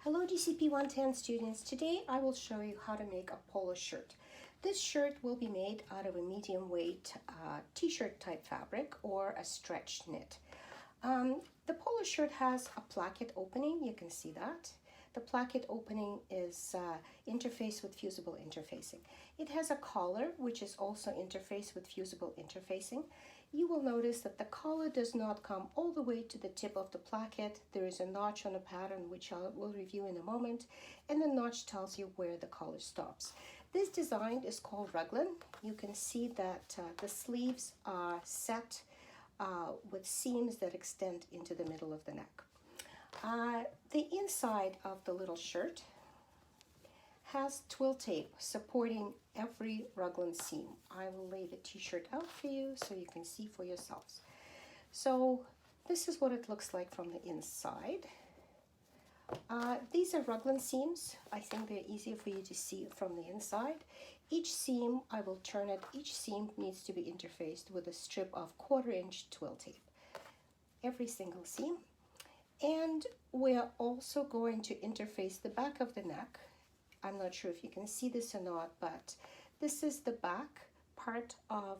Hello DCP 110 students. Today I will show you how to make a polo shirt. This shirt will be made out of a medium weight t-shirt type fabric or a stretch knit. The polo shirt has a placket opening, you can see that. The placket opening is interfaced with fusible interfacing. It has a collar which is also interfaced with fusible interfacing. You will notice that the collar does not come all the way to the tip of the placket. There is a notch on the pattern which I will review in a moment, and the notch tells you where the collar stops. This design is called raglan. You can see that the sleeves are set with seams that extend into the middle of the neck. The inside of the little shirt has twill tape supporting every raglan seam. I will lay the t-shirt out for you so you can see for yourselves. So this is what it looks like from the inside. These are raglan seams. I think they're easier for you to see from the inside. Each seam, I will turn it, each seam needs to be interfaced with a strip of 1/4 inch twill tape. Every single seam. And we're also going to interface the back of the neck. I'm not sure if you can see this or not, but this is the back part of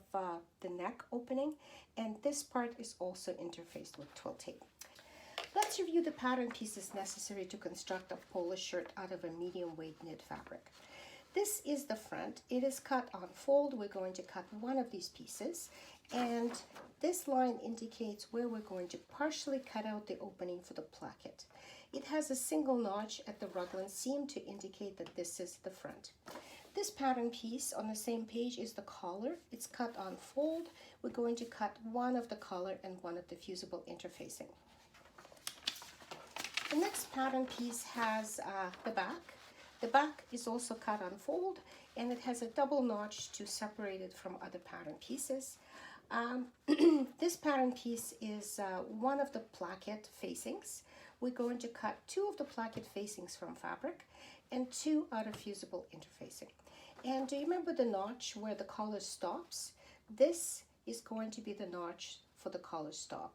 the neck opening, and this part is also interfaced with twill tape. Let's review the pattern pieces necessary to construct a polo shirt out of a medium weight knit fabric. This is the front. It is cut on fold. We're going to cut one of these pieces, and this line indicates where we're going to partially cut out the opening for the placket. It has a single notch at the raglan seam to indicate that this is the front. This pattern piece on the same page is the collar. It's cut on fold. We're going to cut one of the collar and one of the fusible interfacing. The next pattern piece has the back. The back is also cut on fold, and it has a double notch to separate it from other pattern pieces. This pattern piece is one of the placket facings. We're going to cut 2 of the placket facings from fabric and 2 out of fusible interfacing. And do you remember the notch where the collar stops? This is going to be the notch for the collar stop.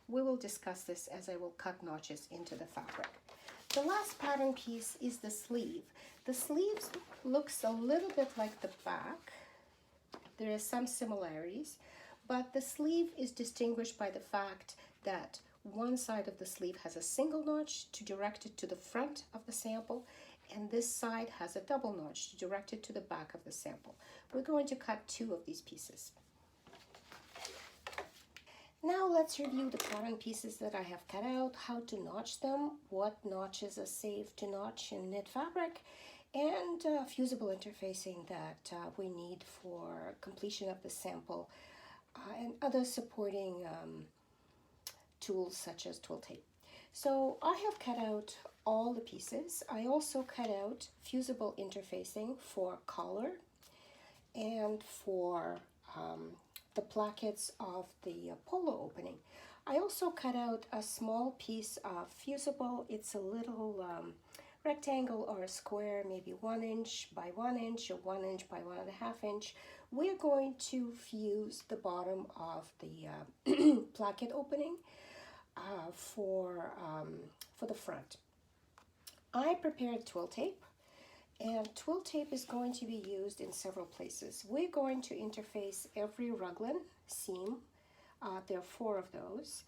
We will discuss this as I will cut notches into the fabric. The last pattern piece is the sleeve. The sleeve looks a little bit like the back. There are some similarities, but the sleeve is distinguished by the fact that one side of the sleeve has a single notch to direct it to the front of the sample, and this side has a double notch to direct it to the back of the sample. We're going to cut 2 of these pieces. Now let's review the pattern pieces that I have cut out, how to notch them, what notches are safe to notch in knit fabric, and fusible interfacing that we need for completion of the sample, and other supporting tools such as twill tape. So I have cut out all the pieces. I also cut out fusible interfacing for collar and for the plackets of the polo opening. I also cut out a small piece of fusible. It's a little rectangle or a square, maybe 1 inch by 1 inch or 1 inch by 1.5 inch. We're going to fuse the bottom of the placket opening for the front. I prepared twill tape, and twill tape is going to be used in several places. We're going to interface every raglan seam. There are 4 of those.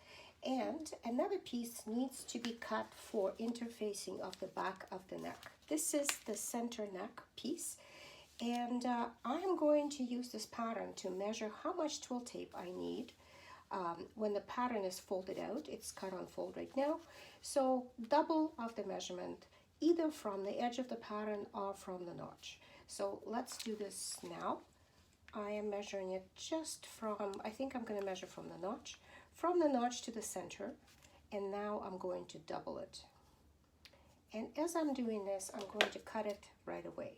And another piece needs to be cut for interfacing of the back of the neck. This is the center neck piece. And I am going to use this pattern to measure how much twill tape I need when the pattern is folded out. It's cut on fold right now. So double of the measurement, either from the edge of the pattern or from the notch. So let's do this now. I am measuring it just from, I think I'm going to measure from the notch to the center, and now I'm going to double it. And as I'm doing this, I'm going to cut it right away.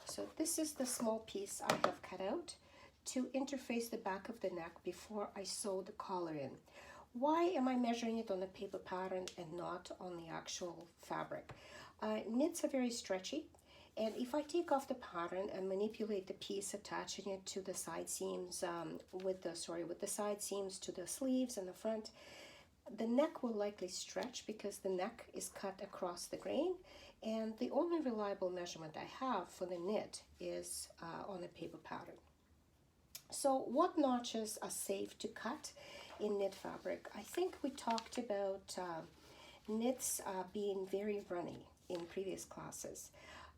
So this is the small piece I have cut out to interface the back of the neck before I sew the collar in. Why am I measuring it on the paper pattern and not on the actual fabric? Knits are very stretchy, and if I take off the pattern and manipulate the piece, attaching it to the side seams, with the side seams to the sleeves and the front, The neck will likely stretch because the neck is cut across the grain, and the only reliable measurement I have for the knit is on a paper pattern. So what notches are safe to cut in knit fabric? I think we talked about knits being very runny in previous classes.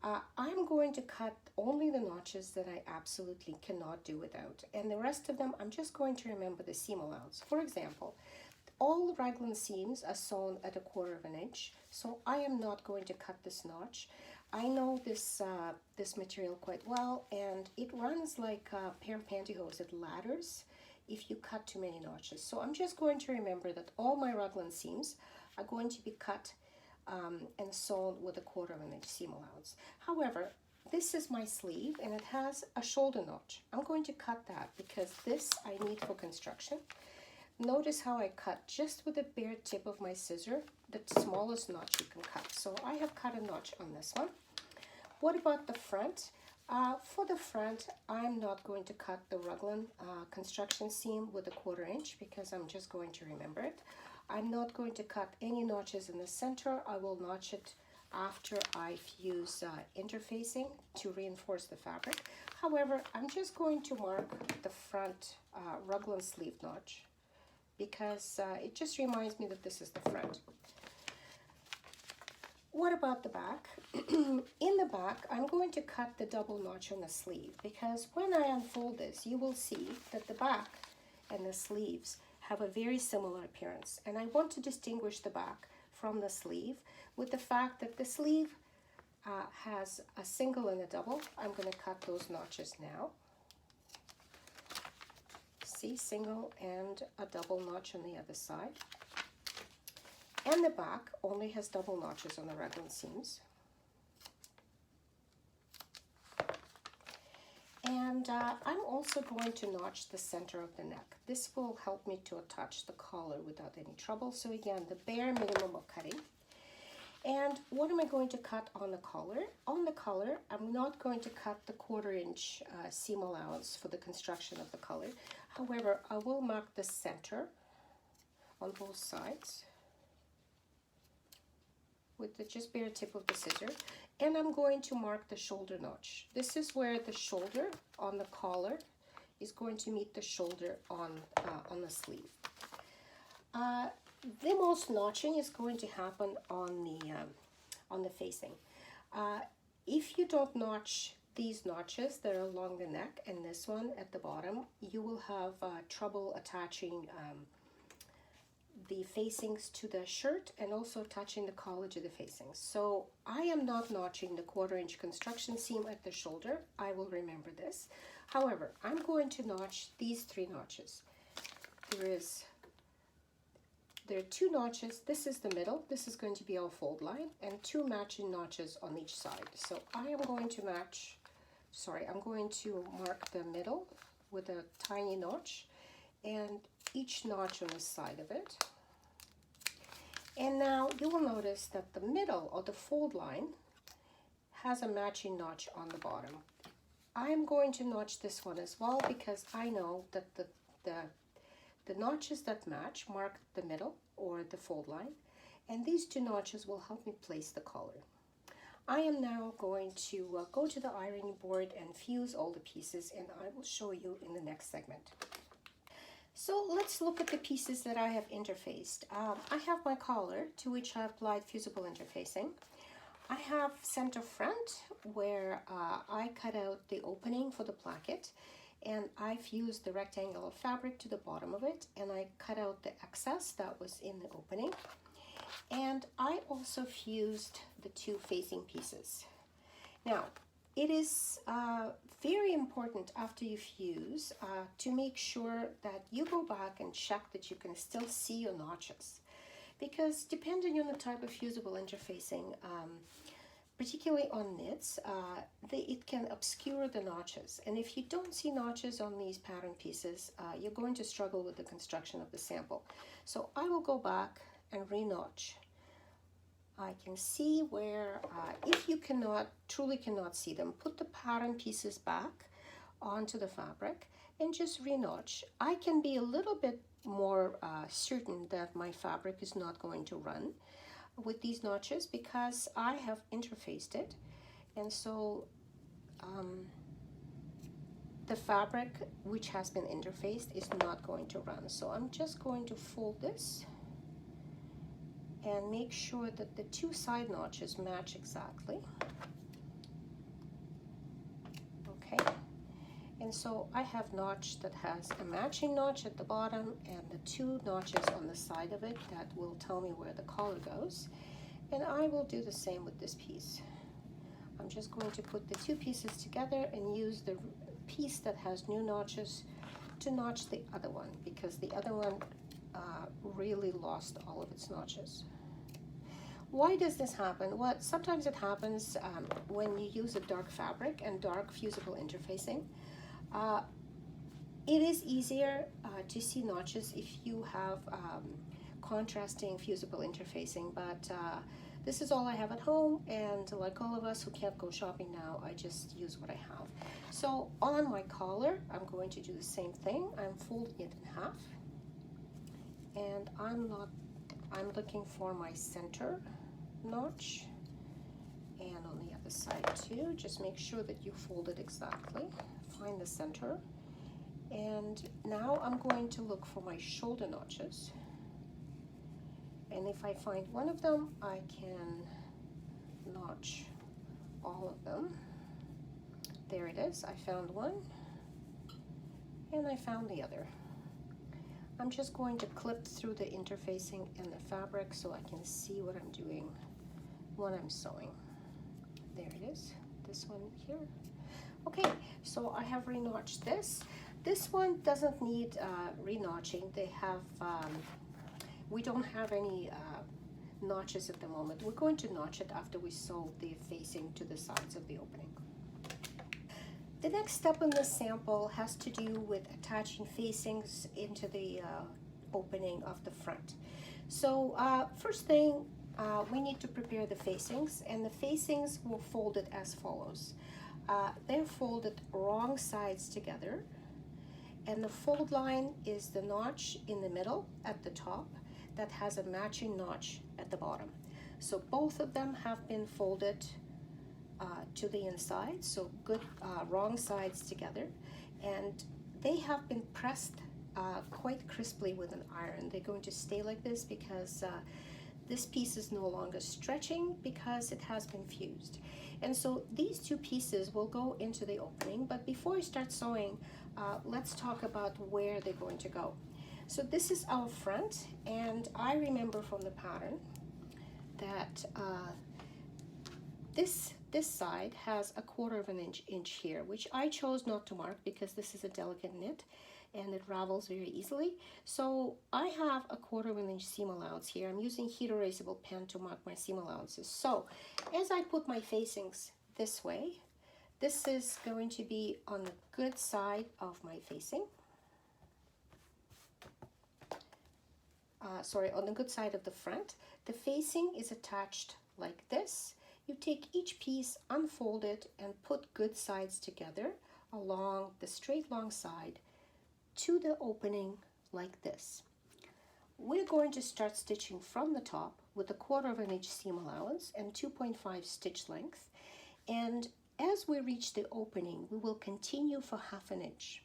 I'm going to cut only the notches that I absolutely cannot do without, and the rest of them I'm just going to remember the seam allowance. For example, all raglan seams are sewn at 1/4 inch, so I am not going to cut this notch. I know this material quite well, and it runs like a pair of pantyhose. It ladders if you cut too many notches. So I'm just going to remember that all my raglan seams are going to be cut and sewn with 1/4 inch seam allowance. However, this is my sleeve and it has a shoulder notch. I'm going to cut that because this I need for construction. Notice how I cut just with the bare tip of my scissor, the smallest notch you can cut. So I have cut a notch on this one. What about the front? For the front, I'm not going to cut the raglan construction seam with 1/4 inch because I'm just going to remember it. I'm not going to cut any notches in the center. I will notch it after I fuse interfacing to reinforce the fabric. However, I'm just going to mark the front raglan sleeve notch because it just reminds me that this is the front. What about the back? In the back, I'm going to cut the double notch on the sleeve because when I unfold this, you will see that the back and the sleeves have a very similar appearance. And I want to distinguish the back from the sleeve with the fact that the sleeve has a single and a double. I'm going to cut those notches now. See, single and a double notch on the other side. And the back only has double notches on the raglan seams. And I'm also going to notch the center of the neck. This will help me to attach the collar without any trouble. So again, the bare minimum of cutting. And what am I going to cut on the collar? On the collar, I'm not going to cut the 1/4 inch seam allowance for the construction of the collar. However, I will mark the center on both sides with the just bare tip of the scissor, and I'm going to mark the shoulder notch. This is where the shoulder on the collar is going to meet the shoulder on the sleeve. The most notching is going to happen on the facing. If you don't notch these notches that are along the neck and this one at the bottom, you will have trouble attaching the facings to the shirt and also touching the collar to the facings. So I am not notching the 1/4 inch construction seam at the shoulder. I will remember this. However, I'm going to notch these 3 notches. There are 2 notches. This is the middle. This is going to be our fold line, and 2 matching notches on each side. So I am going to I'm going to mark the middle with a tiny notch and each notch on the side of it. And now you will notice that the middle of the fold line has a matching notch on the bottom. I'm going to notch this one as well because I know that the notches that match mark the middle or the fold line, and these 2 notches will help me place the collar. I am now going to go to the ironing board and fuse all the pieces, and I will show you in the next segment. So let's look at the pieces that I have interfaced. I have my collar, to which I applied fusible interfacing. I have center front, where I cut out the opening for the placket, and I fused the rectangle of fabric to the bottom of it, and I cut out the excess that was in the opening. And I also fused the 2 facing pieces. Now, it is very important after you fuse to make sure that you go back and check that you can still see your notches. Because depending on the type of fusible interfacing, particularly on knits, it can obscure the notches. And if you don't see notches on these pattern pieces, you're going to struggle with the construction of the sample. So I will go back and re-notch. I can see where, if you truly cannot see them, put the pattern pieces back onto the fabric and just re-notch. I can be a little bit more certain that my fabric is not going to run with these notches because I have interfaced it, and so the fabric which has been interfaced is not going to run. So I'm just going to fold this and make sure that the two side notches match exactly. Okay, and so I have notch that has a matching notch at the bottom and the two notches on the side of it that will tell me where the collar goes. And I will do the same with this piece. I'm just going to put the two pieces together and use the piece that has new notches to notch the other one, because the other one really lost all of its notches. Why does this happen? Well, sometimes it happens when you use a dark fabric and dark fusible interfacing. It is easier to see notches if you have contrasting fusible interfacing, but this is all I have at home, and like all of us who can't go shopping now, I just use what I have. So on my collar, I'm going to do the same thing. I'm folding it in half, and I'm looking for my center notch, and on the other side too. Just make sure that you fold it exactly. Find the center, and now I'm going to look for my shoulder notches. And if I find one of them, I can notch all of them. There it is. I found one, and I found the other. I'm just going to clip through the interfacing in the fabric so I can see what I'm doing when I'm sewing. There it is, this one here. Okay, so I have re-notched this. This one doesn't need re-notching. They have, we don't have any notches at the moment. We're going to notch it after we sew the facing to the sides of the opening. The next step in this sample has to do with attaching facings into the opening of the front. So first thing, we need to prepare the facings, and the facings will fold it as follows. They're folded wrong sides together, and the fold line is the notch in the middle at the top that has a matching notch at the bottom. So both of them have been folded to the inside, so good wrong sides together, and they have been pressed quite crisply with an iron. They're going to stay like this because this piece is no longer stretching because it has been fused. And so these two pieces will go into the opening, but before I start sewing, let's talk about where they're going to go. So this is our front, and I remember from the pattern that this side has a 1/4 of an inch here, which I chose not to mark because this is a delicate knit and it ravels very easily. So I have a 1/4 of an inch seam allowance here. I'm using heat erasable pen to mark my seam allowances. So as I put my facings this way, this is going to be on the good side of my facing. On the good side of the front. The facing is attached like this. You take each piece, unfold it, and put good sides together along the straight long side to the opening like this. We're going to start stitching from the top with a 1/4 of an inch seam allowance and 2.5 stitch length. And as we reach the opening, we will continue for 1/2 inch.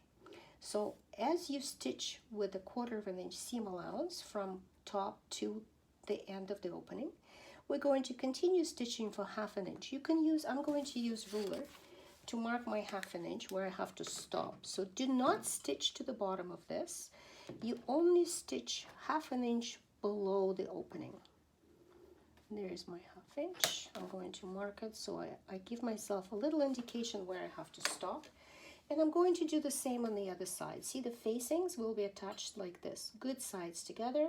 So as you stitch with a 1/4 of an inch seam allowance from top to the end of the opening, we're going to continue stitching for 1/2 inch. You can use, I'm going to use ruler to mark my 1/2 inch where I have to stop. So do not stitch to the bottom of this. You only stitch 1/2 inch below the opening. There's my 1/2 inch. I'm going to mark it so I give myself a little indication where I have to stop. And I'm going to do the same on the other side. See, the facings will be attached like this. Good sides together.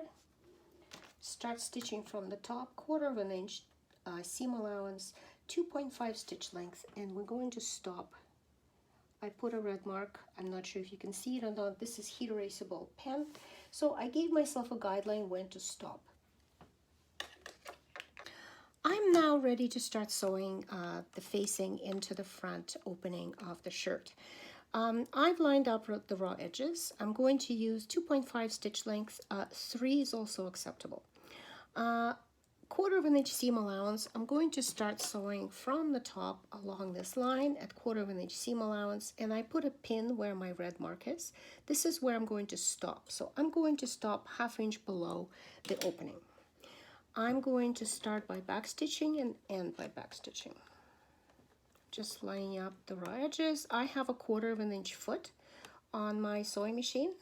Start stitching from the top, 1/4 of an inch seam allowance, 2.5 stitch length, and we're going to stop. I put a red mark. I'm not sure if you can see it or not. This is heat erasable pen. So I gave myself a guideline when to stop. I'm now ready to start sewing the facing into the front opening of the shirt. I've lined up the raw edges. I'm going to use 2.5 stitch lengths. 3 is also acceptable. 1/4 inch seam allowance. I'm going to start sewing from the top along this line at 1/4 inch seam allowance, and I put a pin where my red mark is. This is where I'm going to stop. So I'm going to stop 1/2 inch below the opening. I'm going to start by back stitching and end by back stitching. Just lining up the raw edges. I have a 1/4 inch foot on my sewing machine.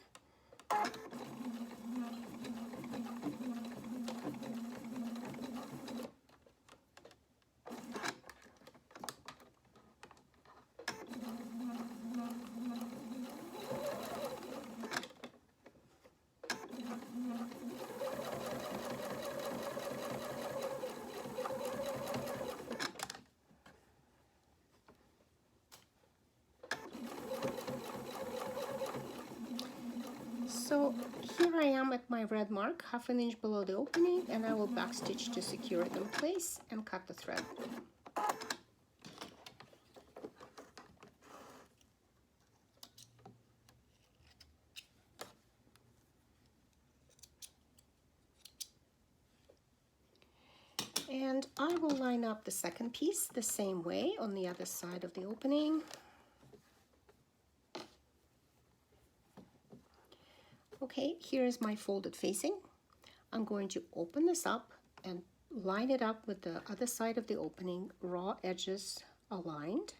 So here I am at my red mark, 1/2 inch below the opening, and I will back stitch to secure it in place and cut the thread. And I will line up the second piece the same way on the other side of the opening. Okay, here is my folded facing. I'm going to open this up and line it up with the other side of the opening, raw edges aligned.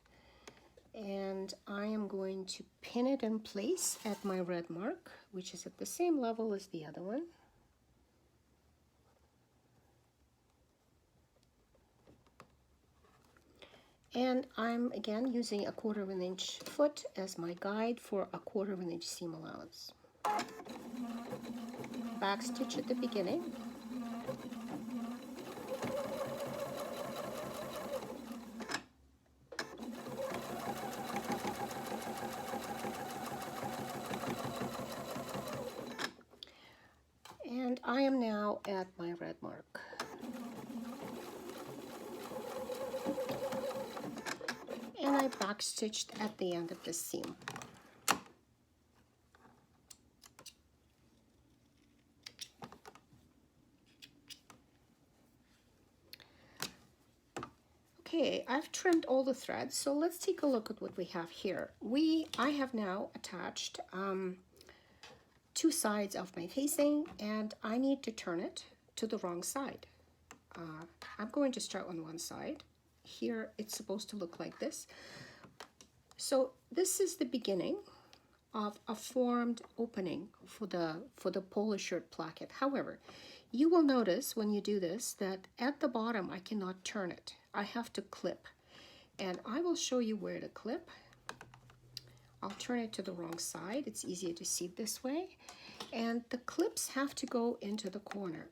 And I am going to pin it in place at my red mark, which is at the same level as the other one. And I'm again using a 1/4 inch foot as my guide for a 1/4 inch seam allowance. Back stitch at the beginning. And I am now at my red mark. And I back stitched at the end of the seam. Okay, I've trimmed all the threads, so let's take a look at what we have here. I have now attached 2 sides of my facing, and I need to turn it to the wrong side. I'm going to start on one side. Here it's supposed to look like this. So this is the beginning of a formed opening for the polo shirt placket. However, you will notice when you do this that at the bottom I cannot turn it. I have to clip, and I will show you where to clip. I'll turn it to the wrong side. It's easier to see this way. And the clips have to go into the corner.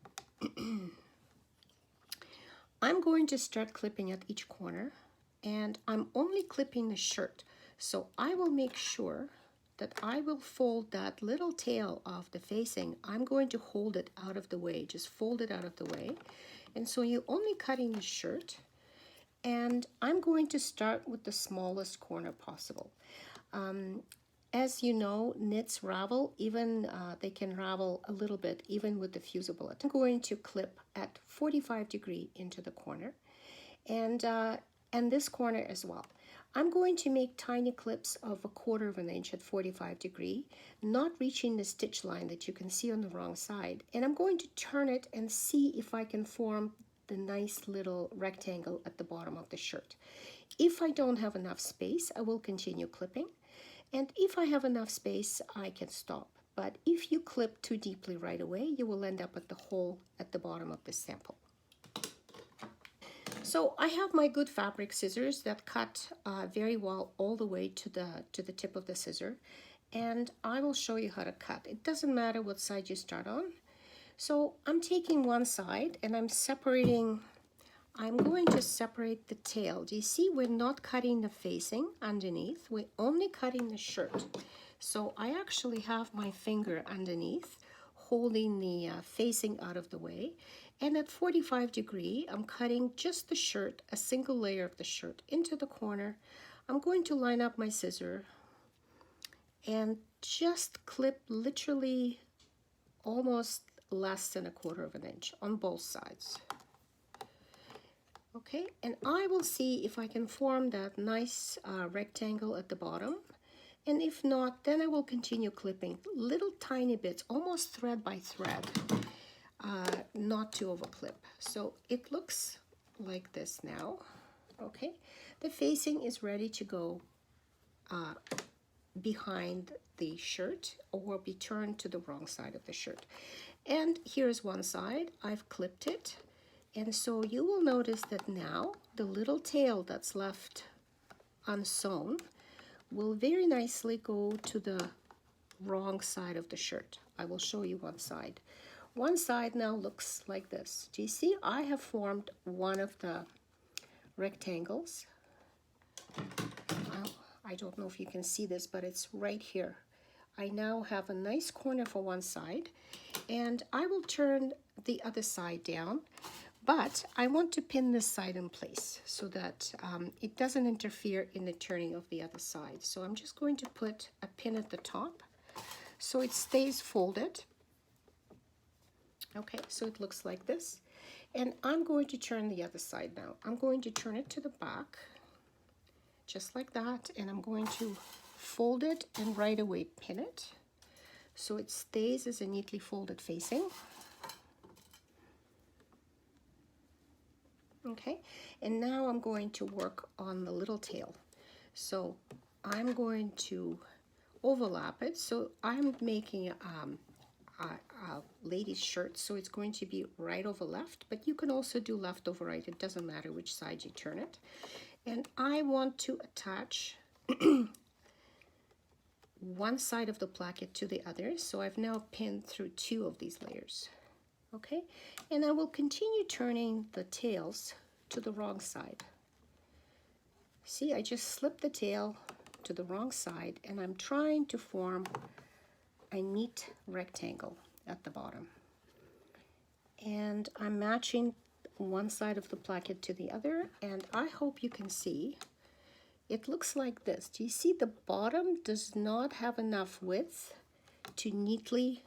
I'm going to start clipping at each corner, and I'm only clipping the shirt. So I will make sure that I will fold that little tail of the facing. I'm going to hold it out of the way, just fold it out of the way. And so you're only cutting the shirt, and I'm going to start with the smallest corner possible. As you know, knits ravel, even they can ravel a little bit even with the fusible. I'm going to clip at 45° into the corner, and this corner as well. I'm going to make tiny clips of 1/4 inch at 45°, not reaching the stitch line that you can see on the wrong side. And I'm going to turn it and see if I can form the nice little rectangle at the bottom of the shirt. If I don't have enough space, I will continue clipping. And if I have enough space, I can stop. But if you clip too deeply right away, you will end up at the hole at the bottom of the sample. So I have my good fabric scissors that cut very well all the way to the tip of the scissor, and I will show you how to cut. It doesn't matter what side you start on. So I'm taking one side and I'm going to separate the tail. Do you see we're not cutting the facing underneath, we're only cutting the shirt. So I actually have my finger underneath holding the facing out of the way, and at 45°, I'm cutting just the shirt, a single layer of the shirt into the corner. I'm going to line up my scissor and just clip literally almost less than 1/4 of an inch on both sides. Okay, and I will see if I can form that nice rectangle at the bottom. And if not, then I will continue clipping little tiny bits, almost thread by thread, not to overclip. So it looks like this now. Okay, the facing is ready to go behind the shirt or be turned to the wrong side of the shirt. And here's one side. I've clipped it. And so you will notice that now the little tail that's left unsewn will very nicely go to the wrong side of the shirt. I will show you one side. One side now looks like this. Do you see? I have formed one of the rectangles. I don't know if you can see this, but it's right here. I now have a nice corner for one side, and I will turn the other side down, but I want to pin this side in place so that it doesn't interfere in the turning of the other side. So I'm just going to put a pin at the top so it stays folded. Okay, so it looks like this. And I'm going to turn the other side now. I'm going to turn it to the back, just like that, and I'm going to fold it and right away pin it so it stays as a neatly folded facing. Okay, and now I'm going to work on the little tail. So I'm going to overlap it. So I'm making a lady's shirt, so it's going to be right over left, but you can also do left over right. It doesn't matter which side you turn it. And I want to attach one side of the placket to the other. So I've now pinned through 2 of these layers. Okay, and I will continue turning the tails to the wrong side. See, I just slipped the tail to the wrong side, and I'm trying to form a neat rectangle at the bottom. And I'm matching one side of the placket to the other, and I hope you can see it looks like this. Do you see the bottom does not have enough width to neatly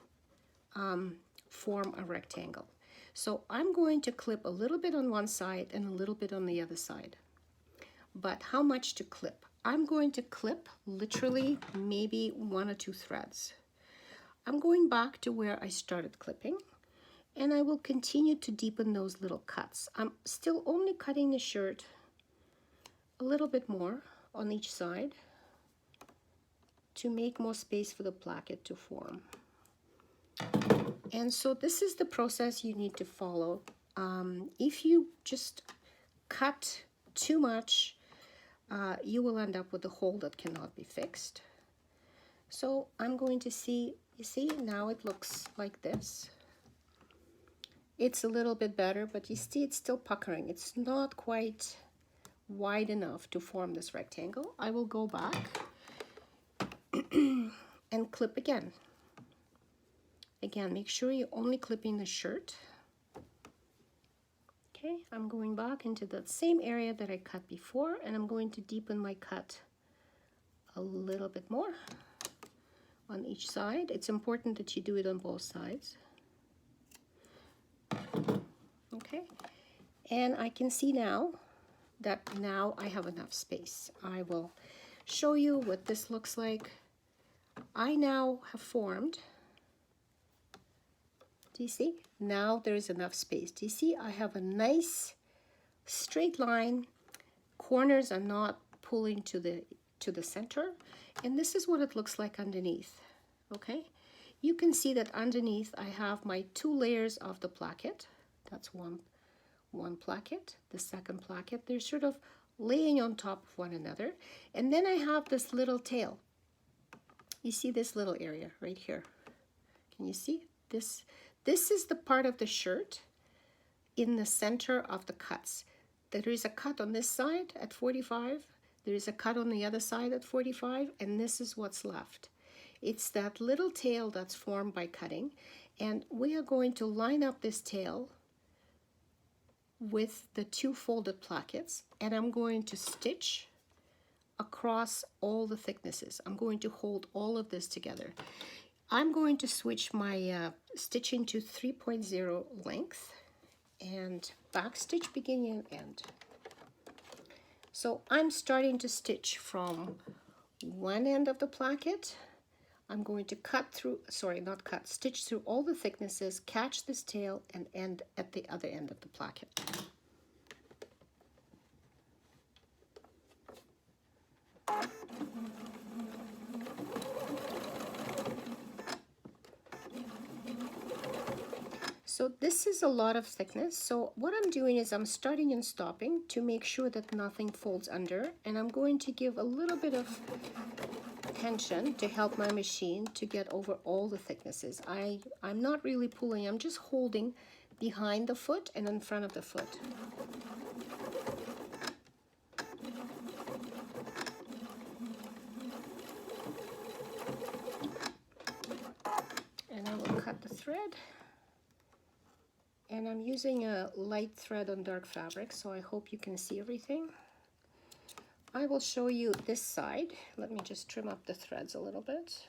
form a rectangle? So I'm going to clip a little bit on one side and a little bit on the other side. But how much to clip? I'm going to clip literally maybe 1 or 2 threads. I'm going back to where I started clipping, and I will continue to deepen those little cuts. I'm still only cutting the shirt a little bit more on each side to make more space for the placket to form. And so this is the process you need to follow. If you just cut too much, you will end up with a hole that cannot be fixed. So I'm going to see, you see, now it looks like this. It's a little bit better, but you see it's still puckering. It's not quite wide enough to form this rectangle. I will go back and clip again. Again, make sure you're only clipping the shirt. Okay, I'm going back into that same area that I cut before, and I'm going to deepen my cut a little bit more on each side. It's important that you do it on both sides. Okay, and I can see now that now I have enough space. I will show you what this looks like. I now have formed, do you see? Now there is enough space. Do you see? I have a nice straight line. Corners are not pulling to the center. And this is what it looks like underneath. Okay? You can see that underneath I have my 2 layers of the placket. That's one placket, the second placket. They're sort of laying on top of one another. And then I have this little tail. You see this little area right here. Can you see? This is the part of the shirt in the center of the cuts. There is a cut on this side at 45. There is a cut on the other side at 45, and this is what's left. It's that little tail that's formed by cutting, and we are going to line up this tail with the 2 folded plackets, and I'm going to stitch across all the thicknesses. I'm going to hold all of this together. I'm going to switch my stitching to 3.0 length and back stitch beginning and end. So I'm starting to stitch from one end of the placket. I'm going to stitch through all the thicknesses, catch this tail, and end at the other end of the placket. So this is a lot of thickness. So what I'm doing is I'm starting and stopping to make sure that nothing folds under, and I'm going to give a little bit of tension to help my machine to get over all the thicknesses. I'm not really pulling, I'm just holding behind the foot and in front of the foot. And I will cut the thread. And I'm using a light thread on dark fabric, so I hope you can see everything. I will show you this side. Let me just trim up the threads a little bit.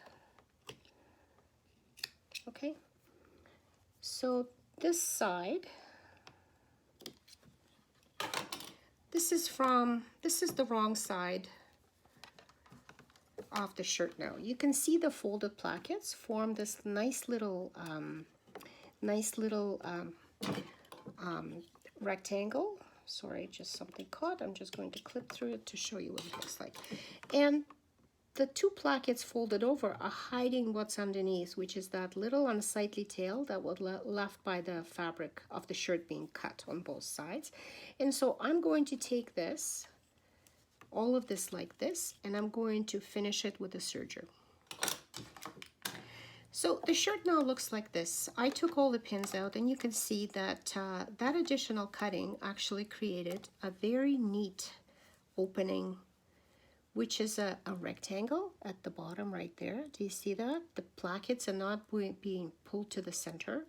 Okay, so this side, this is the wrong side of the shirt now. You can see the folded plackets form this nice little rectangle. Sorry, just something caught. I'm just going to clip through it to show you what it looks like. And the two plackets folded over are hiding what's underneath, which is that little unsightly tail that was left by the fabric of the shirt being cut on both sides. And so I'm going to take this, all of this like this, and I'm going to finish it with a serger. So the shirt now looks like this. I took all the pins out, and you can see that that additional cutting actually created a very neat opening, which is a rectangle at the bottom right there. Do you see that? The plackets are not being pulled to the center.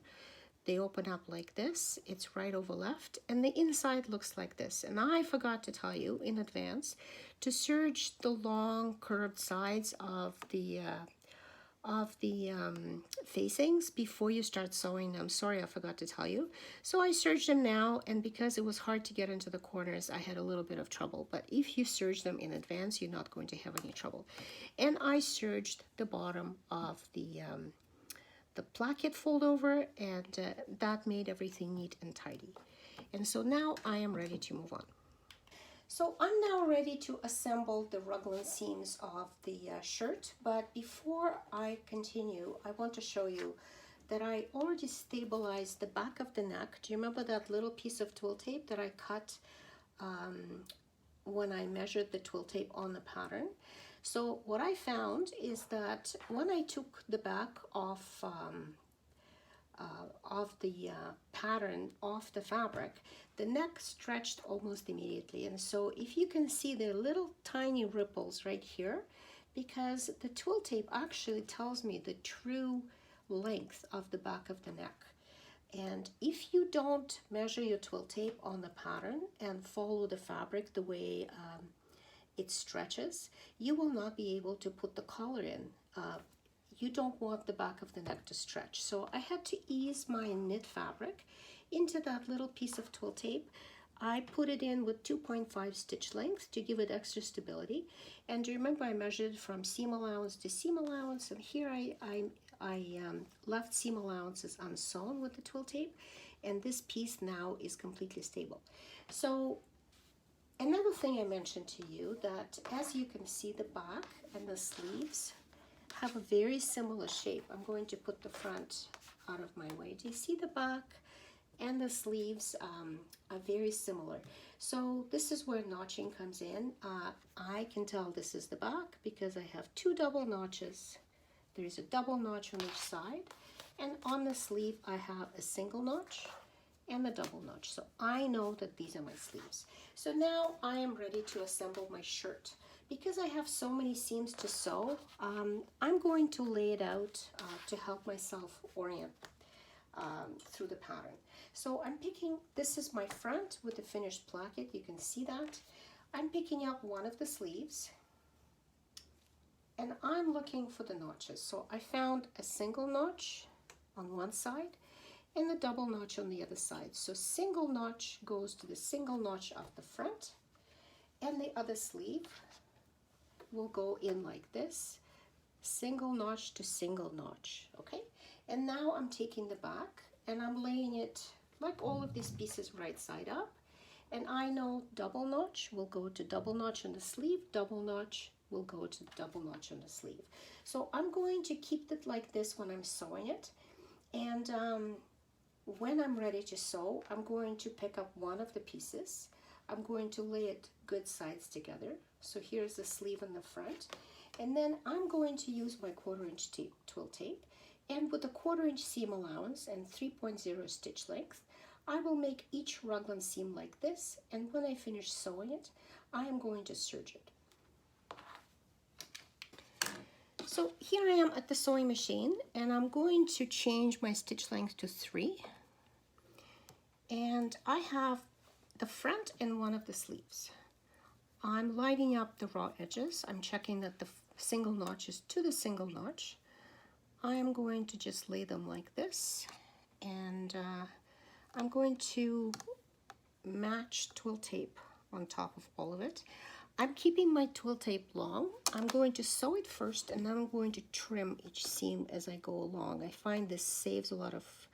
They open up like this. It's right over left, and the inside looks like this. And I forgot to tell you in advance to serge the long curved sides of the facings before you start sewing them. Sorry, I forgot to tell you. So I serged them now, and because it was hard to get into the corners, I had a little bit of trouble. But if you serge them in advance, you're not going to have any trouble. And I serged the bottom of the placket fold over, and that made everything neat and tidy. And so now I am ready to move on. So I'm now ready to assemble the raglan seams of the shirt, but before I continue, I want to show you that I already stabilized the back of the neck. Do you remember that little piece of twill tape that I cut when I measured the twill tape on the pattern? So what I found is that when I took the back off the pattern off the fabric, the neck stretched almost immediately. And so if you can see, there are little tiny ripples right here, because the twill tape actually tells me the true length of the back of the neck. And if you don't measure your twill tape on the pattern and follow the fabric the way it stretches, you will not be able to put the collar in. You don't want the back of the neck to stretch. So I had to ease my knit fabric into that little piece of twill tape. I put it in with 2.5 stitch length to give it extra stability. And remember, I measured from seam allowance to seam allowance, and here I left seam allowances unsewn with the twill tape, and this piece now is completely stable. So another thing I mentioned to you, that as you can see, the back and the sleeves have a very similar shape. I'm going to put the front out of my way. Do you see the back and the sleeves are very similar? So this is where notching comes in. I can tell this is the back because I have two double notches. There's a double notch on each side, and on the sleeve I have a single notch and a double notch. So I know that these are my sleeves. So now I am ready to assemble my shirt. Because I have so many seams to sew, I'm going to lay it out to help myself orient through the pattern. So I'm picking, this is my front with the finished placket, you can see that. I'm picking up one of the sleeves, and I'm looking for the notches. So I found a single notch on one side and a double notch on the other side. So single notch goes to the single notch of the front, and the other sleeve will go in like this, single notch to single notch, okay? And now I'm taking the back and I'm laying it like all of these pieces right side up, and I know double notch will go to double notch on the sleeve, double notch will go to double notch on the sleeve. So I'm going to keep it like this when I'm sewing it, and when I'm ready to sew, I'm going to pick up one of the pieces. I'm going to lay it good sides together. So here's the sleeve on the front, and then I'm going to use my 1/4 inch twill tape, and with a 1/4 inch seam allowance and 3.0 stitch length, I will make each raglan seam like this, and when I finish sewing it, I am going to serge it. So here I am at the sewing machine, and I'm going to change my stitch length to 3. And I have the front and one of the sleeves. I'm lining up the raw edges. I'm checking that the single notch is to the single notch. I am going to just lay them like this, and I'm going to match twill tape on top of all of it. I'm keeping my twill tape long. I'm going to sew it first, and then I'm going to trim each seam as I go along. I find this saves a lot of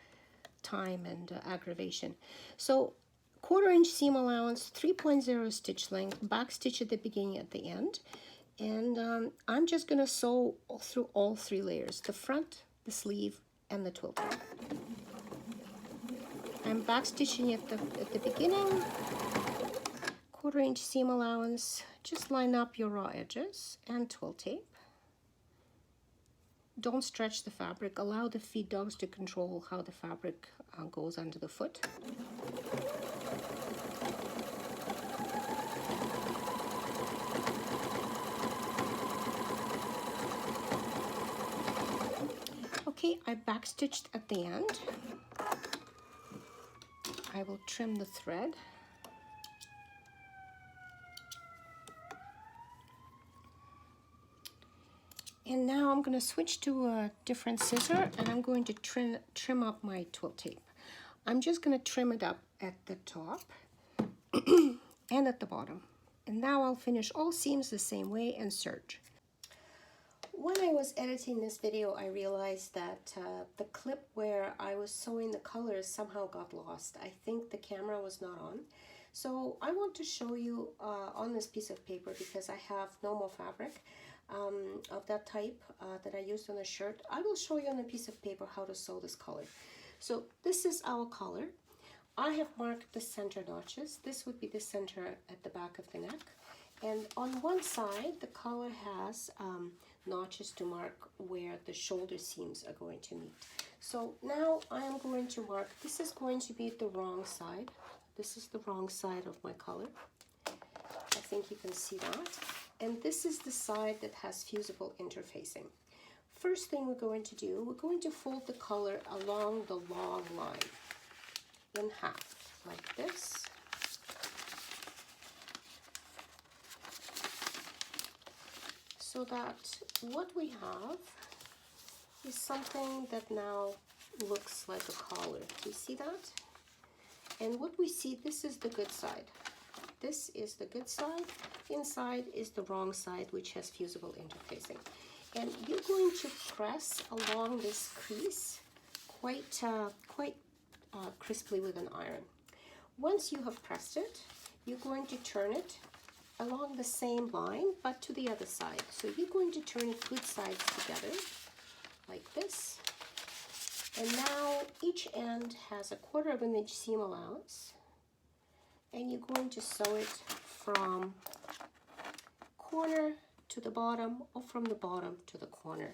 time and aggravation. So 1/4 inch seam allowance, 3.0 stitch length, back stitch at the beginning, at the end, and I'm just going to sew through all 3 layers, the front, the sleeve, and the twill tape. I'm back stitching at the beginning, 1/4 inch seam allowance, just line up your raw edges and twill tape. Don't stretch the fabric, allow the feed dogs to control how the fabric goes under the foot. Okay, I backstitched at the end. I will trim the thread. And now I'm going to switch to a different scissor, and I'm going to trim up my twill tape. I'm just going to trim it up at the top and at the bottom. And now I'll finish all seams the same way and serge. When I was editing this video, I realized that the clip where I was sewing the colors somehow got lost. I think the camera was not on. So I want to show you on this piece of paper, because I have no more fabric of that type that I used on the shirt. I will show you on a piece of paper how to sew this collar. So this is our collar. I have marked the center notches. This would be the center at the back of the neck. And on one side, the collar has notches to mark where the shoulder seams are going to meet. So now I am going to mark, this is going to be the wrong side. This is the wrong side of my collar. I think you can see that. And this is the side that has fusible interfacing. First thing we're going to do, we're going to fold the collar along the long line in half, like this. So that what we have is something that now looks like a collar. Do you see that? And what we see, this is the good side. This is the good side. Inside is the wrong side, which has fusible interfacing. And you're going to press along this crease quite crisply with an iron. Once you have pressed it, you're going to turn it along the same line, but to the other side. So you're going to turn it good sides together, like this. And now each end has a 1/4 inch seam allowance, and you're going to sew it from corner to the bottom, or from the bottom to the corner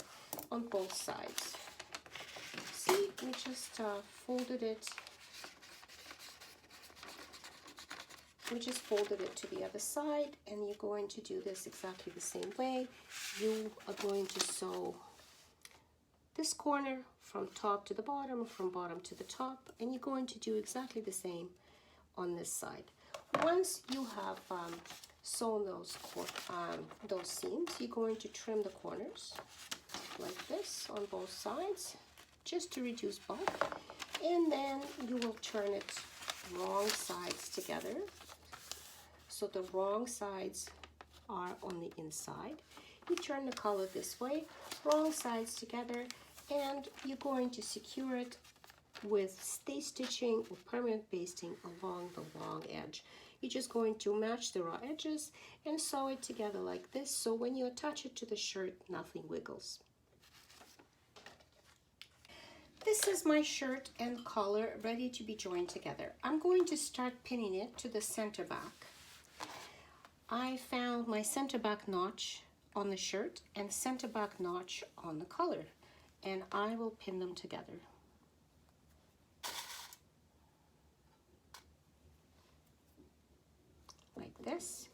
on both sides. See, we just folded it. We just folded it to the other side, and you're going to do this exactly the same way. You are going to sew this corner from top to the bottom, from bottom to the top, and you're going to do exactly the same on this side. Once you have sewn those seams, you're going to trim the corners like this on both sides, just to reduce bulk. And then you will turn it wrong sides together. So the wrong sides are on the inside. You turn the color this way, wrong sides together, and you're going to secure it with stay stitching or permanent basting along the long edge. You're just going to match the raw edges and sew it together like this, so when you attach it to the shirt, nothing wiggles. This is my shirt and collar ready to be joined together. I'm going to start pinning it to the center back. I found my center back notch on the shirt and center back notch on the collar, and I will pin them together. Like this.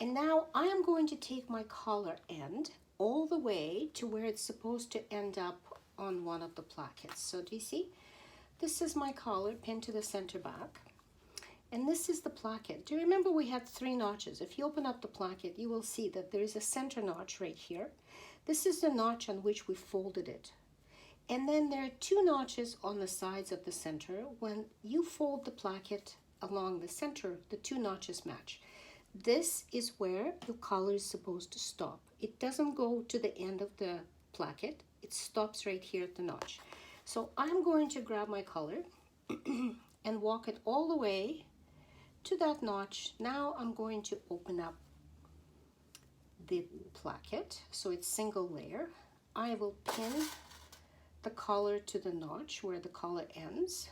And now I am going to take my collar end all the way to where it's supposed to end up on one of the plackets. So do you see? This is my collar pinned to the center back. And this is the placket. Do you remember we had 3 notches? If you open up the placket, you will see that there is a center notch right here. This is the notch on which we folded it. And then there are 2 notches on the sides of the center. When you fold the placket along the center, the 2 notches match. This is where your collar is supposed to stop. It doesn't go to the end of the placket. It stops right here at the notch. So I'm going to grab my collar and walk it all the way to that notch. Now I'm going to open up the placket so it's single layer. I will pin the collar to the notch where the collar ends.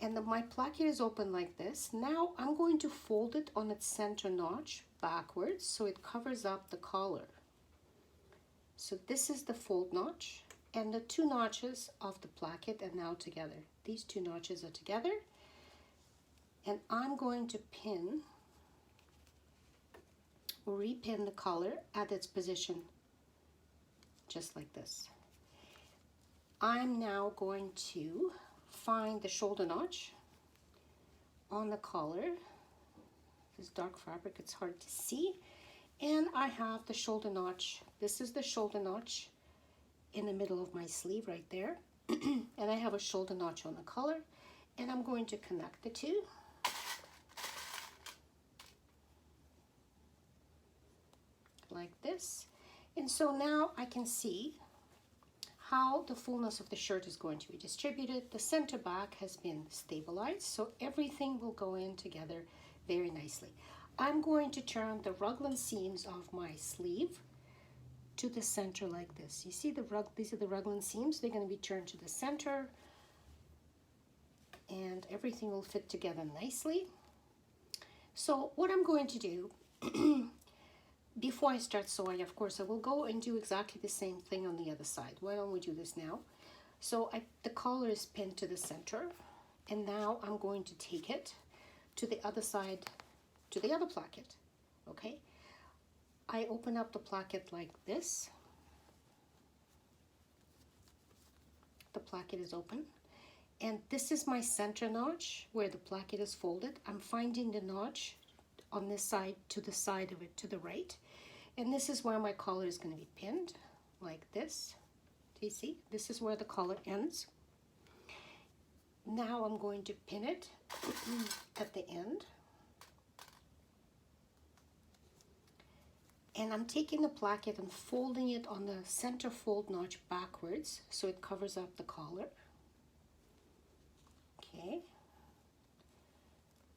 And my placket is open like this. Now I'm going to fold it on its center notch backwards so it covers up the collar. So this is the fold notch, and the 2 notches of the placket are now together. These 2 notches are together, and I'm going to pin or repin the collar at its position, just like this. I'm now going to find the shoulder notch on the collar. This dark fabric, it's hard to see. And I have the shoulder notch. This is the shoulder notch in the middle of my sleeve right there. And I have a shoulder notch on the collar. And I'm going to connect the 2. Like this. And so now I can see how the fullness of the shirt is going to be distributed. The center back has been stabilized, so everything will go in together very nicely. I'm going to turn the raglan seams of my sleeve to the center like this. You see these are the raglan seams. They're going to be turned to the center, and everything will fit together nicely. So what I'm going to do before I start sewing, of course, I will go and do exactly the same thing on the other side. Why don't we do this now? So the collar is pinned to the center, and now I'm going to take it to the other side, to the other placket. Okay, I open up the placket like this. The placket is open, and this is my center notch where the placket is folded. I'm finding the notch on this side, to the side of it, to the right, and this is where my collar is going to be pinned like this. Do you see? This is where the collar ends. Now I'm going to pin it at the end. And I'm taking the placket and folding it on the center fold notch backwards so it covers up the collar. Okay.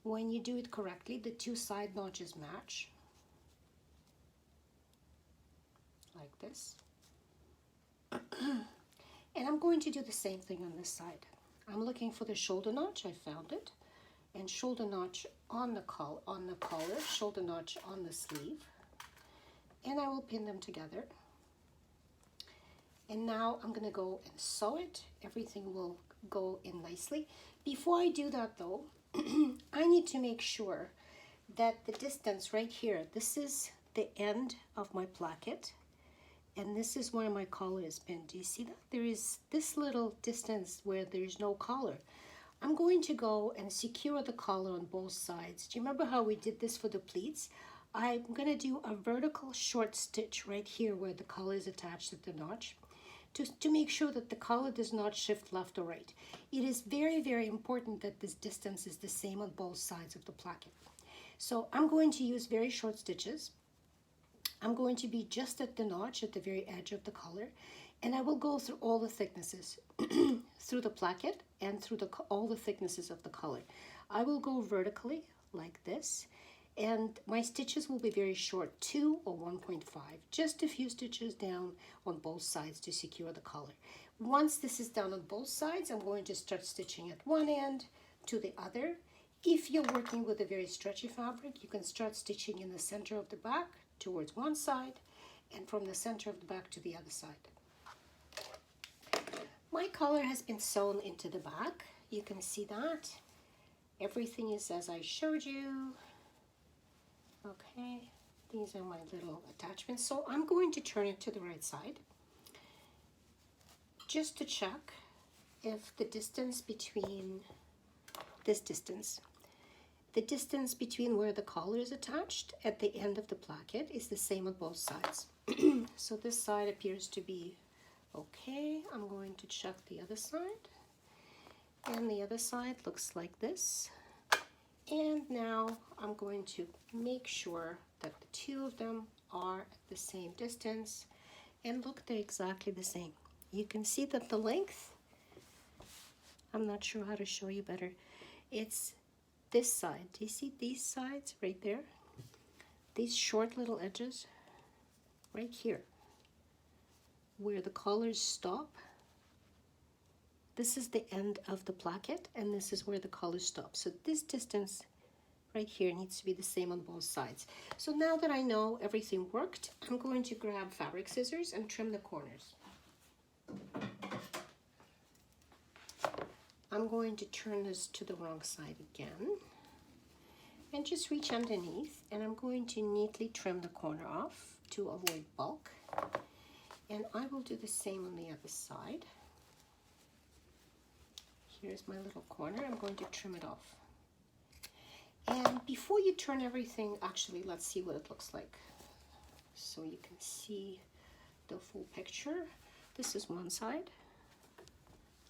When you do it correctly, the 2 side notches match. Like this. And I'm going to do the same thing on this side. I'm looking for the shoulder notch. I found it. And shoulder notch on the collar, shoulder notch on the sleeve. And I will pin them together. And now I'm going to go and sew it. Everything will go in nicely. Before I do that though, I need to make sure that the distance right here, this is the end of my placket, and this is where my collar is pinned. Do you see that? There is this little distance where there's no collar. I'm going to go and secure the collar on both sides. Do you remember how we did this for the pleats? I'm going to do a vertical short stitch right here where the collar is attached at the notch to make sure that the collar does not shift left or right. It is very, very important that this distance is the same on both sides of the placket. So I'm going to use very short stitches. I'm going to be just at the notch at the very edge of the collar, and I will go through all the thicknesses through the placket and through all the thicknesses of the collar. I will go vertically like this, and my stitches will be very short, 2 or 1.5, just a few stitches down on both sides to secure the collar. Once this is done on both sides, I'm going to start stitching at one end to the other. If you're working with a very stretchy fabric, you can start stitching in the center of the back towards one side and from the center of the back to the other side. My collar has been sewn into the back. You can see that. Everything is as I showed you. Okay, these are my little attachments. So I'm going to turn it to the right side just to check if the distance between the distance between where the collar is attached at the end of the placket is the same on both sides. So this side appears to be okay. I'm going to check the other side. And the other side looks like this. And now I'm going to make sure that the two of them are at the same distance. And look, they're exactly the same. You can see that the length, I'm not sure how to show you better. It's this side. Do you see these sides right there? These short little edges right here where the collars stop. This is the end of the placket, and this is where the collar stops. So this distance right here needs to be the same on both sides. So now that I know everything worked, I'm going to grab fabric scissors and trim the corners. I'm going to turn this to the wrong side again and just reach underneath, and I'm going to neatly trim the corner off to avoid bulk. And I will do the same on the other side. Here's my little corner. I'm going to trim it off. And before you turn everything, actually, let's see what it looks like so you can see the full picture. This is one side.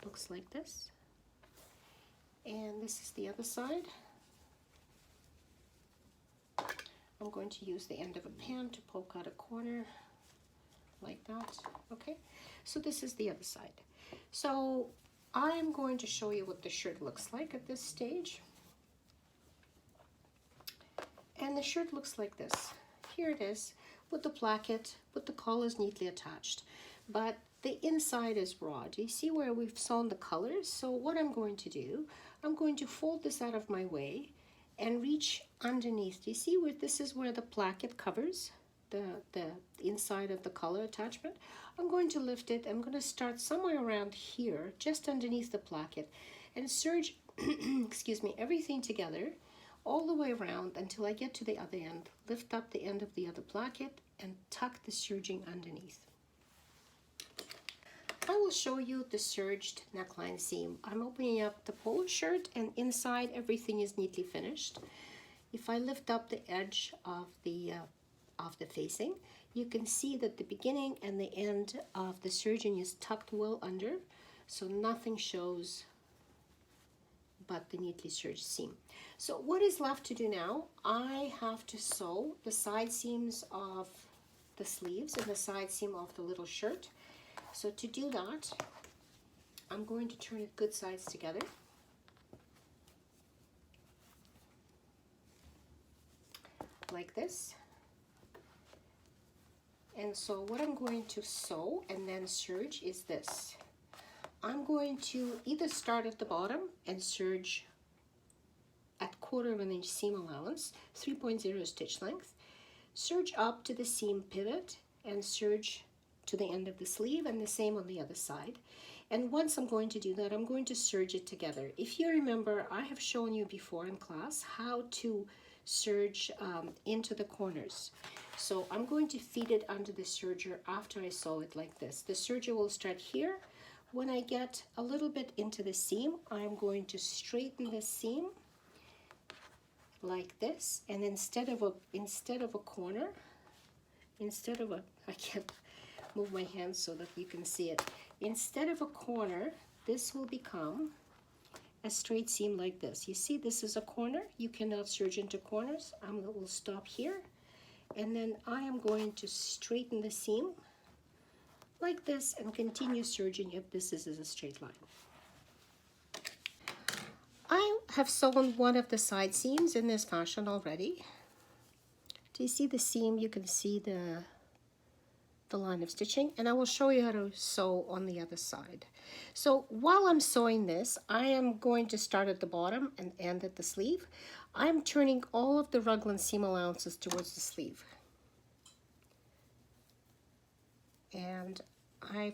Looks like this. And this is the other side. I'm going to use the end of a pan to poke out a corner like that. Okay, so this is the other side. So I'm going to show you what the shirt looks like at this stage. And the shirt looks like this. Here it is with the placket, with the collars neatly attached. But the inside is raw. Do you see where we've sewn the colors? So what I'm going to do, I'm going to fold this out of my way and reach underneath. Do you see where this is where the placket covers the inside of the collar attachment? I'm going to lift it. I'm going to start somewhere around here, just underneath the placket, and serge excuse me, everything together all the way around until I get to the other end. Lift up the end of the other placket and tuck the serging underneath. I will show you the serged neckline seam. I'm opening up the polo shirt, and inside everything is neatly finished. If I lift up the edge of the facing, you can see that the beginning and the end of the serging is tucked well under, so nothing shows but the neatly serged seam. So what is left to do now? I have to sew the side seams of the sleeves and the side seam of the little shirt. So to do that, I'm going to turn it good sides together. Like this. And so what I'm going to sew and then serge is this. I'm going to either start at the bottom and serge at 1/4 inch seam allowance, 3.0 stitch length, serge up to the seam pivot and serge to the end of the sleeve, and the same on the other side. And once I'm going to do that, I'm going to serge it together. If you remember, I have shown you before in class how to serge into the corners. So I'm going to feed it under the serger after I sew it like this. The serger will start here when I get a little bit into the seam, I'm going to straighten the seam like this, and instead of a corner, I can't move my hand so that you can see it. Instead of a corner, this will become a straight seam like this. You see, this is a corner. You cannot serge into corners. We'll stop here, and then I am going to straighten the seam like this and continue serging if this is a straight line. I have sewn one of the side seams in this fashion already. Do you see the seam? You can see the line of stitching, and I will show you how to sew on the other side. So while I'm sewing this, I am going to start at the bottom and end at the sleeve. I'm turning all of the raglan seam allowances towards the sleeve. And I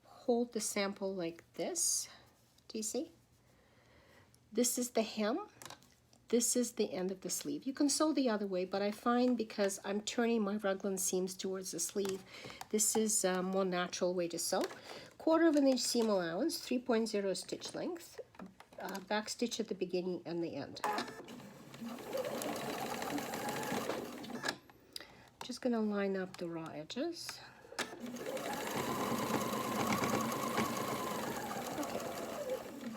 hold the sample like this. Do you see? This is the hem. This is the end of the sleeve. You can sew the other way, but I find because I'm turning my raglan seams towards the sleeve, this is a more natural way to sew. 1/4 inch seam allowance, 3.0 stitch length, back stitch at the beginning and the end. Just going to line up the raw edges. Okay.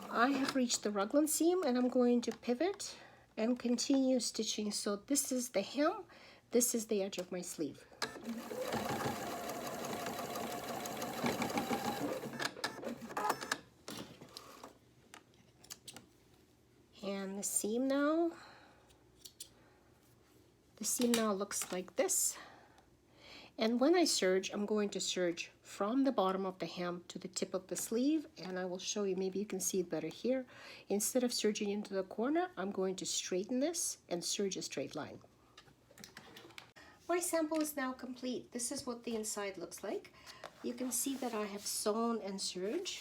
I have reached the raglan seam, and I'm going to pivot and continue stitching. So this is the hem, this is the edge of my sleeve. And the seam now looks like this. And when I serge, I'm going to serge from the bottom of the hem to the tip of the sleeve, and I will show you, maybe you can see it better here. Instead of serging into the corner, I'm going to straighten this and serge a straight line. My sample is now complete. This is what the inside looks like. You can see that I have sewn and serged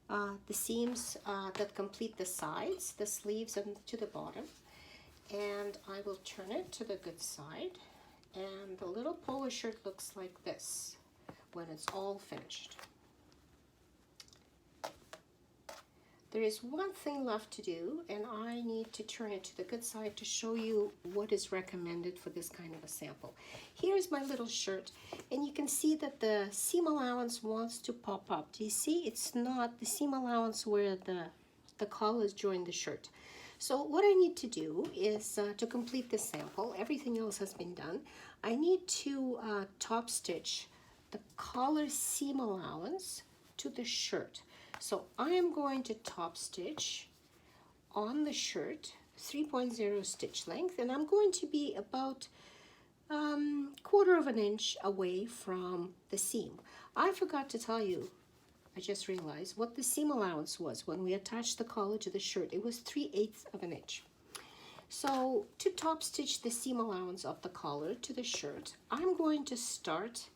the seams that complete the sides, the sleeves, and to the bottom. And I will turn it to the good side. And the little polo shirt looks like this when it's all finished. There is one thing left to do, and I need to turn it to the good side to show you what is recommended for this kind of a sample. Here's my little shirt, and you can see that the seam allowance wants to pop up. Do you see? It's not the seam allowance where the collars join the shirt. So what I need to do is to complete this sample, everything else has been done, I need to top stitch the collar seam allowance to the shirt. So I am going to top stitch on the shirt 3.0 stitch length, and I'm going to be about 1/4 inch away from the seam. I forgot to tell you, I just realized what the seam allowance was when we attached the collar to the shirt. It was 3/8 inch. So to top stitch the seam allowance of the collar to the shirt, I'm going to start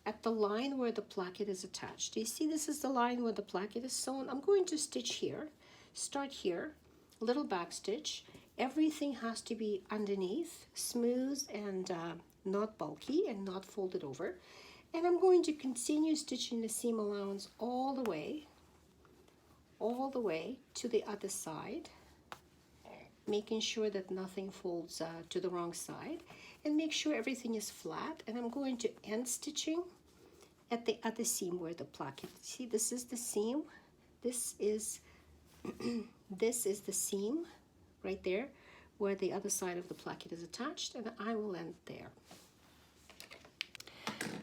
at the line where the placket is attached. Do you see this is the line where the placket is sewn? I'm going to stitch here, start here, little back stitch. Everything has to be underneath, smooth and not bulky and not folded over. And I'm going to continue stitching the seam allowance all the way to the other side, making sure that nothing folds to the wrong side, and make sure everything is flat. And I'm going to end stitching at the other seam where the placket. See, this is the seam. This is this is the seam right there where the other side of the placket is attached, and I will end there.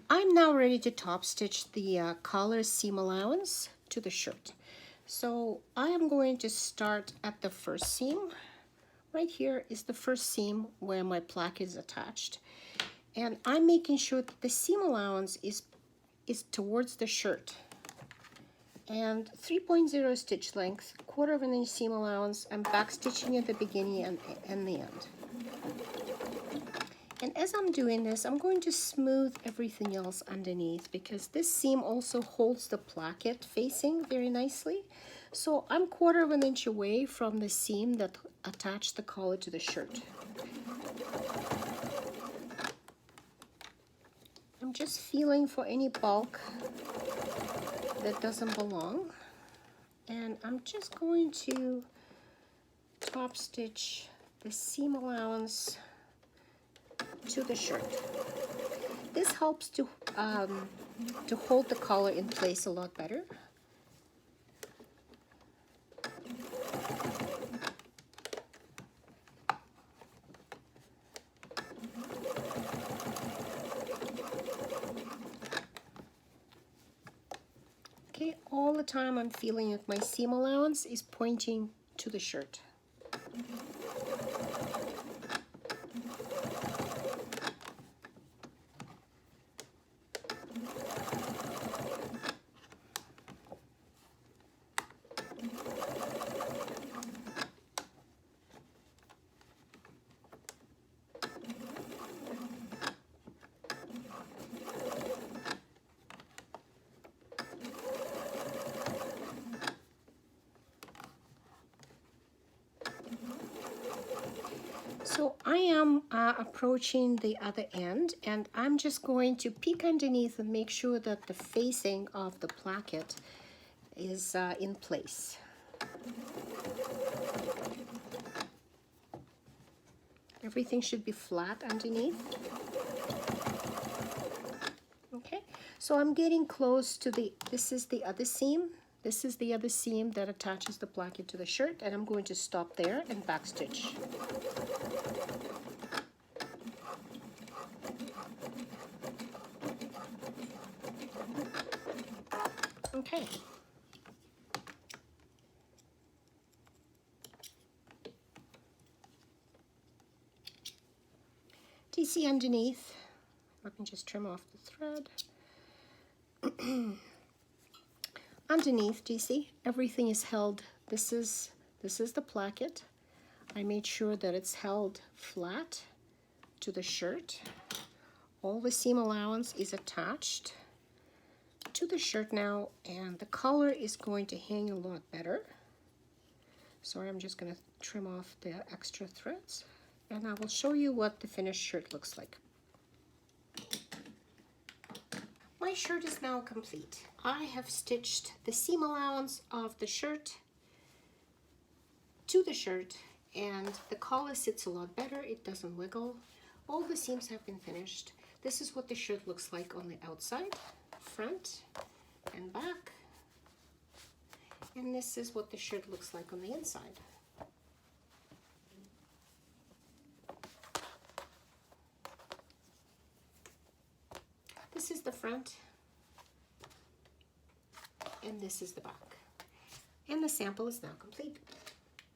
I'm now ready to top stitch the collar seam allowance to the shirt. So I am going to start at the first seam. Right here is the first seam where my placket is attached. And I'm making sure that the seam allowance is towards the shirt. And 3.0 stitch length, 1/4 inch seam allowance, and back stitching at the beginning and the end. And as I'm doing this, I'm going to smooth everything else underneath, because this seam also holds the placket facing very nicely. So I'm 1/4 inch away from the seam that attached the collar to the shirt. I'm just feeling for any bulk that doesn't belong. And I'm just going to top stitch the seam allowance to the shirt. This helps to hold the collar in place a lot better. Okay, all the time I'm feeling that my seam allowance is pointing to the shirt. So I am approaching the other end, and I'm just going to peek underneath and make sure that the facing of the placket is in place. Everything should be flat underneath. Okay, so I'm getting close to this is the other seam. This is the other seam that attaches the placket to the shirt, and I'm going to stop there and backstitch. Okay. Do you see underneath? Let me just trim off the thread. Underneath, do you see? Everything is held. This is the placket. I made sure that it's held flat to the shirt. All the seam allowance is attached to the shirt now, and the collar is going to hang a lot better. Sorry, I'm just going to trim off the extra threads, and I will show you what the finished shirt looks like. My shirt is now complete. I have stitched the seam allowance of the shirt to the shirt, and the collar sits a lot better. It doesn't wiggle. All the seams have been finished. This is what the shirt looks like on the outside, front and back. And this is what the shirt looks like on the inside. This is the front, and this is the back. And the sample is now complete.